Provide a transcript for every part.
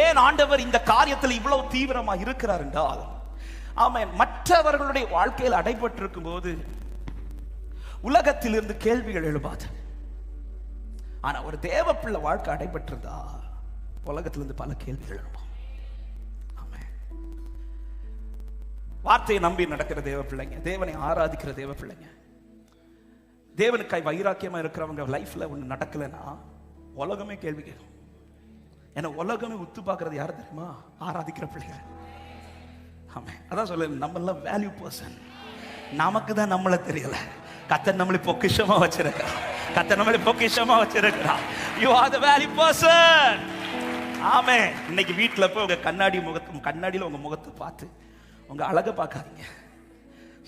ஏன் ஆண்டவர் இந்த காரியத்தில் இவ்வளவு தீவிரமா இருக்கிறார் என்றால், ஆமென், மற்றவர்களுடைய வாழ்க்கையில் அடைபட்டிருக்கும் போது உலகத்திலிருந்து கேள்விகள் எழுப்பாது. ஆனா ஒரு தேவ பிள்ளை வாழ்க்கை அடைபட்டிருந்தா உலகத்திலிருந்து பல கேள்விகள் எழுப்பும். வார்த்தையை நம்பி நடக்கிற தேவ பிள்ளைங்க, தேவனை ஆராதிக்கிற தேவ பிள்ளைங்க, தேவனுக்காய் வைராக்கியமா இருக்கிறவங்க லைஃப்ல ஒண்ணு நடக்கலைன்னா உலகமே கேள்வி கேட்கும். ஏன்னா உலகமே உத்து பார்க்கறது யாரு தெரியுமா? ஆராதிக்கிற பிள்ளைங்க. ஆமே, அதான் சொல்ல, நம்ம எல்லாம் வேல்யூ பர்சன். நமக்கு தான் நம்மள தெரியல. கர்த்தர் நம்மளை பொக்கிஷமா வச்சிருக்கிறார். கர்த்தர் நம்மளை பொக்கிஷமா வச்சிருக்கிறார். You are the value person. ஆமே. இன்னைக்கு வீட்டுல போய் உங்க கண்ணாடியில உங்க முகத்தை பார்த்து உங்க அழகை பார்க்காதீங்க.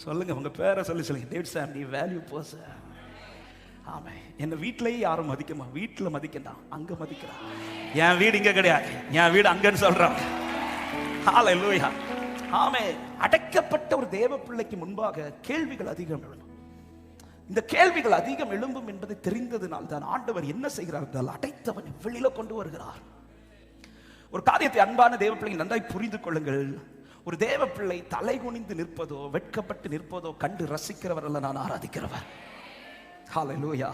சொல்லுங்க, உங்க பேரை சொல்லுங்க, டேவிட் சாம், நீ வேல்யூ பர்சன். ஆமே. என்ன வீட்டிலேயே யாரும் மதிக்கமா? வீட்டுல மதிக்கண்டா, அங்க மதிக்கிறான். என் வீடு இங்க கிடையாது, என் வீடு அங்கன்னு சொல்றாங்க. ஹல்லேலூயா. ஆமே. அடைக்கப்பட்ட ஒரு தேவ பிள்ளைக்கு முன்பாக கேள்விகள் அதிகம் எழும். இந்த கேள்விகள் அதிகம் எழும்பும் என்பதை தெரிந்ததனால் தான் ஆண்டவர் என்ன செய்கிறார் என்றால், அடைத்தவனை வெளியில கொண்டு வருகிறார். ஒரு காரியத்தை அன்பான தேவ பிள்ளைகள் நன்றாய் புரிந்து கொள்ளுங்கள். ஒரு தேவ பிள்ளை தலை குனிந்து நிற்பதோ வெட்கப்பட்டு நிற்பதோ கண்டு ரசிக்கிறவர் அல்ல, நான் ஆராதிக்கிறவர். ஹல்லேலூயா.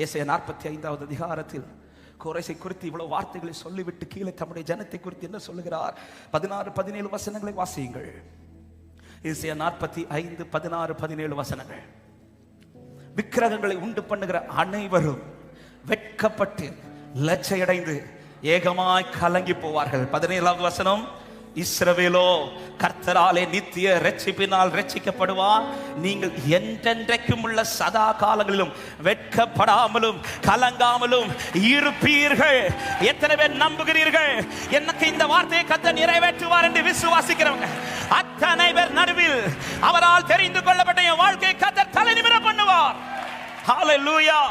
ஏசாயா 45வது அதிகாரத்தில் கோரேசை குறித்து இவ்வளவு வார்த்தைகளை சொல்லிவிட்டு கீழே தம்முடைய ஜனத்தை குறித்து என்ன சொல்லுகிறார்? 16-17 வசனங்களை வாசியுங்கள். ஏசாயா 45, 16, 17 வசனங்கள். விக்கிரகங்களை உண்டு பண்ணுகிற அனைவரும் வெட்கப்பட்டு லட்சையடைந்து ஏகமாய் கலங்கி போவார்கள். 17வது வசனம், இஸ்ரவேலோ கர்த்தராலே நித்திய இரட்சிப்பினால் இரட்சிக்கப்படுவார். நீங்கள் என்றென்றைக்கும் உள்ள சதா காலங்களிலும் வெட்கப்படாமலும் கலங்காமலும் இருப்பீர்கள். எத்தனை பேர் நம்புகிறீர்கள்? எனக்கு இந்த வார்த்தையை கர்த்தர் நிறைவேற்றுவார் என்று விசுவாசிக்கிறவங்க அத்தனை பேர் நடுவில் அவரால் தெரிந்து கொள்ளப்பட்ட என் வாழ்க்கையை கர்த்தர் தலை நிமிர பண்ணுவார். ஹல்லேலூயா.